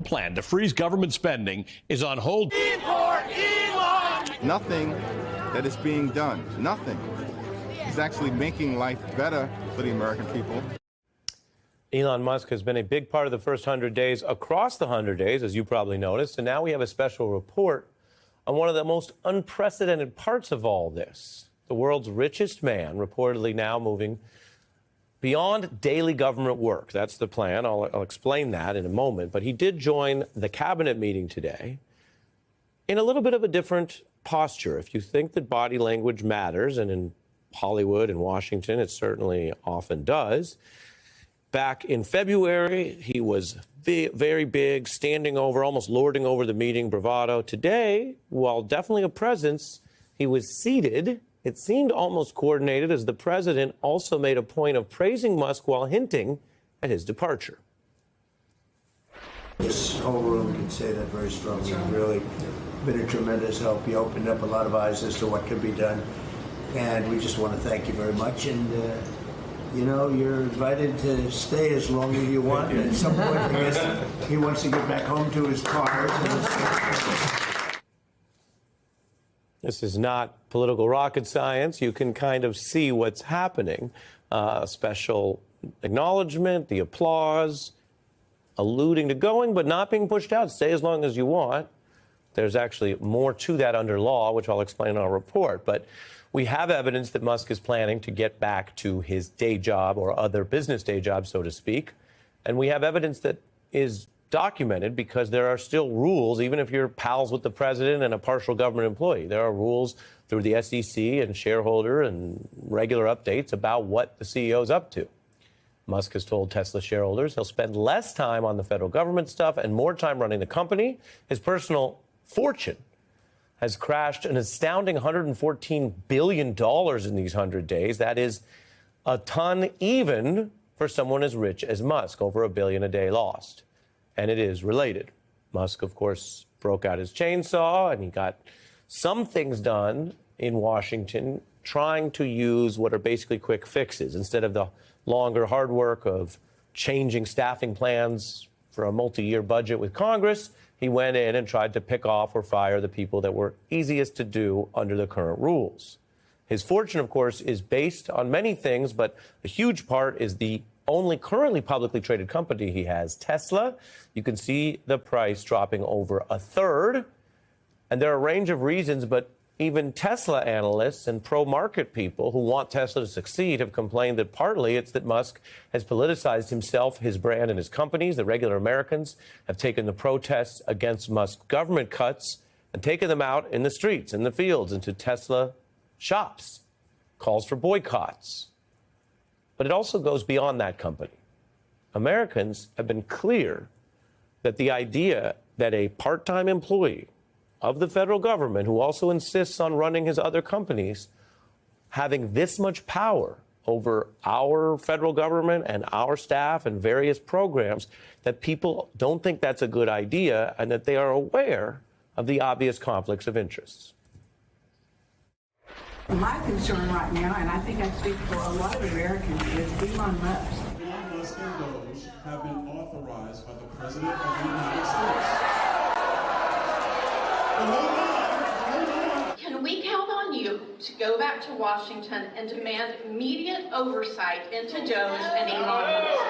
Plan to freeze government spending is on hold. Nothing that is being done, nothing, is actually making life better for the American people. Elon Musk has been a big part of the first 100 days across the 100 days, as you probably noticed. And now we have a special report on one of the most unprecedented parts of all this. The world's richest man reportedly now moving beyond daily government work. That's the plan. I'll explain that in a moment. But he did join the cabinet meeting today in a little bit of a different posture. If you think that body language matters, and in Hollywood and Washington it certainly often does, back in February he was very big, standing over, almost lording over the meeting, bravado. Today, while definitely a presence, he was seated. It seemed almost coordinated, as the president also made a point of praising Musk while hinting at his departure. This whole room can say that very strongly. You've really been a tremendous help. You opened up a lot of eyes as to what could be done. And we just want to thank you very much. And, you know, you're invited to stay as long as you want. And at some point, I guess he wants to get back home to his cars. This is not political rocket science. You can kind of see what's happening. Special acknowledgement, the applause, alluding to going but not being pushed out. Stay as long as you want. There's actually more to that under law, which I'll explain in our report. But we have evidence that Musk is planning to get back to his day job or other business day job, so to speak. And we have evidence that is documented because there are still rules, even if you're pals with the president and a partial government employee. There are rules through the SEC and shareholder and regular updates about what the CEO is up to. Musk has told Tesla shareholders he'll spend less time on the federal government stuff and more time running the company. His personal fortune has crashed an astounding $114 billion in these 100 days. That is a ton even for someone as rich as Musk, over $1 billion a day lost. And it is related. Musk, of course, broke out his chainsaw and he got some things done in Washington, trying to use what are basically quick fixes instead of the longer hard work of changing staffing plans for a multi-year budget with Congress. He went in and tried to pick off or fire the people that were easiest to do under the current rules. His fortune, of course, is based on many things, but a huge part is the only currently publicly traded company he has, Tesla. You can see the price dropping over a third. And there are a range of reasons, but even Tesla analysts and pro-market people who want Tesla to succeed have complained that partly it's that Musk has politicized himself, his brand, and his companies. The regular Americans have taken the protests against Musk's government cuts and taken them out in the streets, in the fields, into Tesla shops. Calls for boycotts. But it also goes beyond that company. Americans have been clear that the idea that a part-time employee of the federal government, who also insists on running his other companies, having this much power over our federal government and our staff and various programs, that people don't think that's a good idea and that they are aware of the obvious conflicts of interests. My concern right now, and I think I speak for a lot of Americans, is Elon Musk. Elon Musk and Doge have been authorized by the President of the United States. Can we count on you to go back to Washington and demand immediate oversight into Doge and Elon Musk?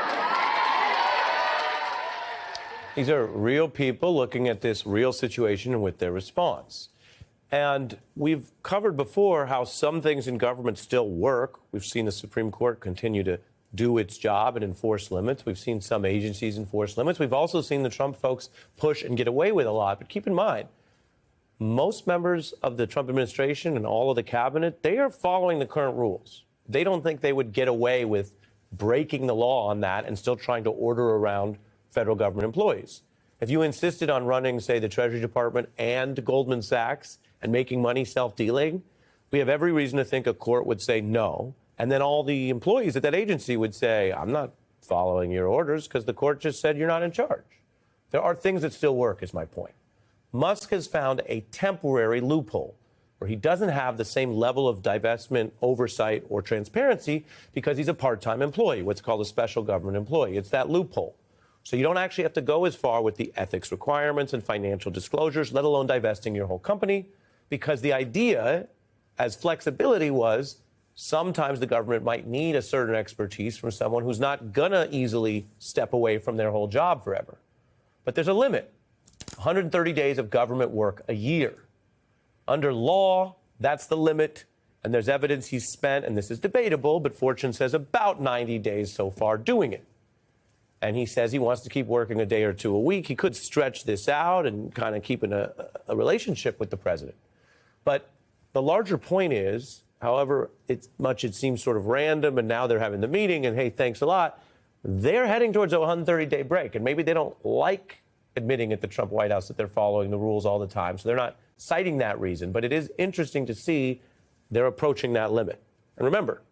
These are real people looking at this real situation and with their response. And we've covered before how some things in government still work. We've seen the Supreme Court continue to do its job and enforce limits. We've seen some agencies enforce limits. We've also seen the Trump folks push and get away with a lot. But keep in mind, most members of the Trump administration and all of the cabinet, they are following the current rules. They don't think they would get away with breaking the law on that and still trying to order around federal government employees. If you insisted on running, say, the Treasury Department and Goldman Sachs and making money self-dealing, we have every reason to think a court would say no. And then all the employees at that agency would say, I'm not following your orders because the court just said you're not in charge. There are things that still work, is my point. Musk has found a temporary loophole where he doesn't have the same level of divestment, oversight, or transparency because he's a part-time employee, what's called a special government employee. It's that loophole. So you don't actually have to go as far with the ethics requirements and financial disclosures, let alone divesting your whole company, because the idea as flexibility was sometimes the government might need a certain expertise from someone who's not gonna easily step away from their whole job forever. But there's a limit. 130 days of government work a year. Under law, that's the limit. And there's evidence he's spent, and this is debatable, but Fortune says about 90 days so far doing it. And he says he wants to keep working a day or two a week. He could stretch this out and kind of keep in a relationship with the president. But the larger point is, however it seems sort of random, and now they're having the meeting, and hey, thanks a lot, they're heading towards a 130-day break. And maybe they don't like admitting at the Trump White House that they're following the rules all the time, so they're not citing that reason. But it is interesting to see they're approaching that limit. And remember,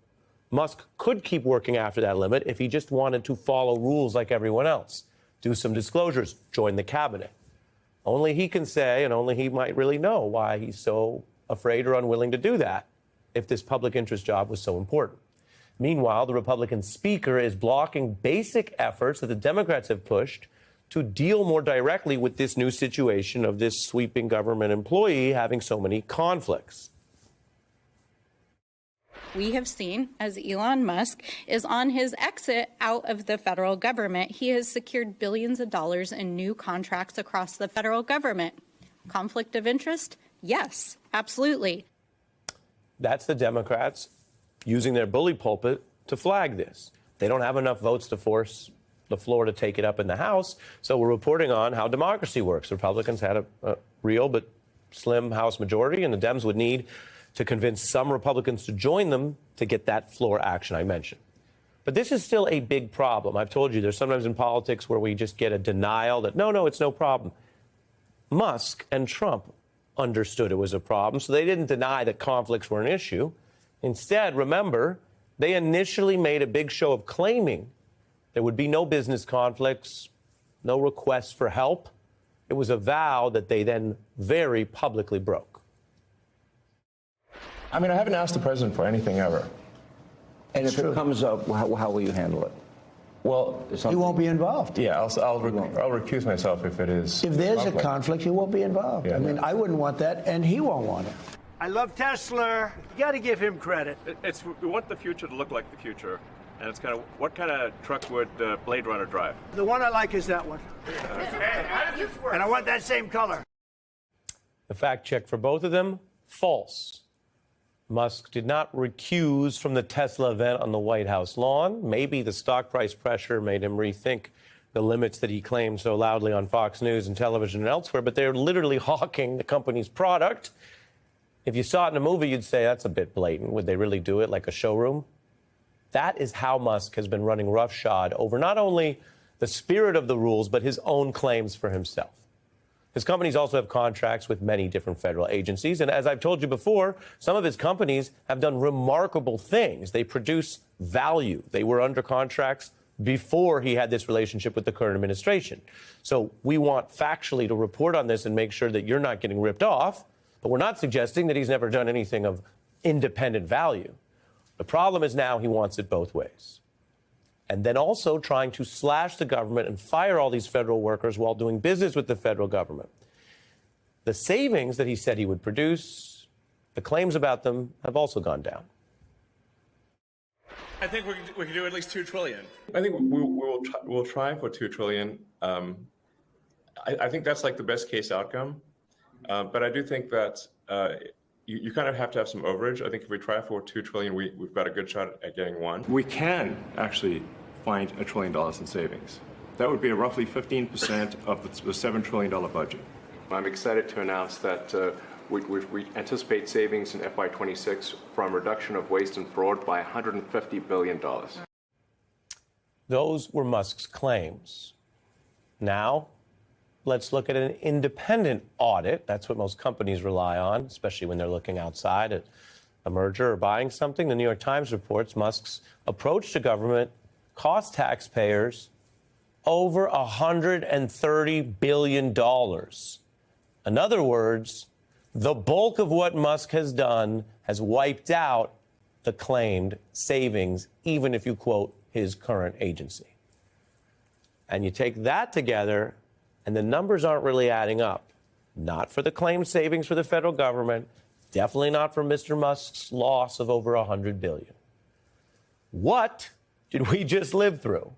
Musk could keep working after that limit if he just wanted to follow rules like everyone else, do some disclosures, join the cabinet. Only he can say, and only he might really know why he's so afraid or unwilling to do that if this public interest job was so important. Meanwhile, the Republican speaker is blocking basic efforts that the Democrats have pushed to deal more directly with this new situation of this sweeping government employee having so many conflicts. We have seen as Elon Musk is on his exit out of the federal government, he has secured billions of dollars in new contracts across the federal government. Conflict of interest? Yes, absolutely. That's the Democrats using their bully pulpit to flag this. They don't have enough votes to force the floor to take it up in the House, so we're reporting on how democracy works. Republicans had a real but slim House majority, and the Dems would need to convince some Republicans to join them to get that floor action I mentioned. But this is still a big problem. I've told you there's sometimes in politics where we just get a denial that, no, it's no problem. Musk and Trump understood it was a problem, so they didn't deny that conflicts were an issue. Instead, remember, they initially made a big show of claiming there would be no business conflicts, no requests for help. It was a vow that they then very publicly broke. I mean, I haven't asked the president for anything ever. And if it comes up, how will you handle it? Well, He won't be involved. yeah, I'll recuse myself if it is. If there's a conflict, he won't be involved. Yeah. I mean, I wouldn't want that, and he won't want it. I love Tesla. You got to give him credit. We want the future to look like the future, and it's kind of what kind of truck would Blade Runner drive? The one I like is that one. And I want that same color. The fact check for both of them, false. Musk did not recuse from the Tesla event on the White House lawn. Maybe the stock price pressure made him rethink the limits that he claimed so loudly on Fox News and television and elsewhere, but they're literally hawking the company's product. If you saw it in a movie, you'd say that's a bit blatant. Would they really do it like a showroom? That is how Musk has been running roughshod over not only the spirit of the rules, but his own claims for himself. His companies also have contracts with many different federal agencies. And as I've told you before, some of his companies have done remarkable things. They produce value. They were under contracts before he had this relationship with the current administration. So we want factually to report on this and make sure that you're not getting ripped off. But we're not suggesting that he's never done anything of independent value. The problem is now he wants it both ways. And then also trying to slash the government and fire all these federal workers while doing business with the federal government. The savings that he said he would produce, the claims about them have also gone down. I think we can do at least $2 trillion. I think we'll try for $2 trillion. I think that's like the best case outcome. But I do think that you kind of have to have some overage. I think if we try for $2 trillion, we've got a good shot at getting one. We can actually find $1 trillion in savings. That would be roughly 15% of the $7 trillion budget. I'm excited to announce that we anticipate savings in FY26 from reduction of waste and fraud by $150 billion. Those were Musk's claims. Now, let's look at an independent audit. That's what most companies rely on, especially when they're looking outside at a merger or buying something. The New York Times reports Musk's approach to government cost taxpayers over $130 billion. In other words, the bulk of what Musk has done has wiped out the claimed savings, even if you quote his current agency. And you take that together, and the numbers aren't really adding up. Not for the claimed savings for the federal government, definitely not for Mr. Musk's loss of over $100 billion. What did we just live through?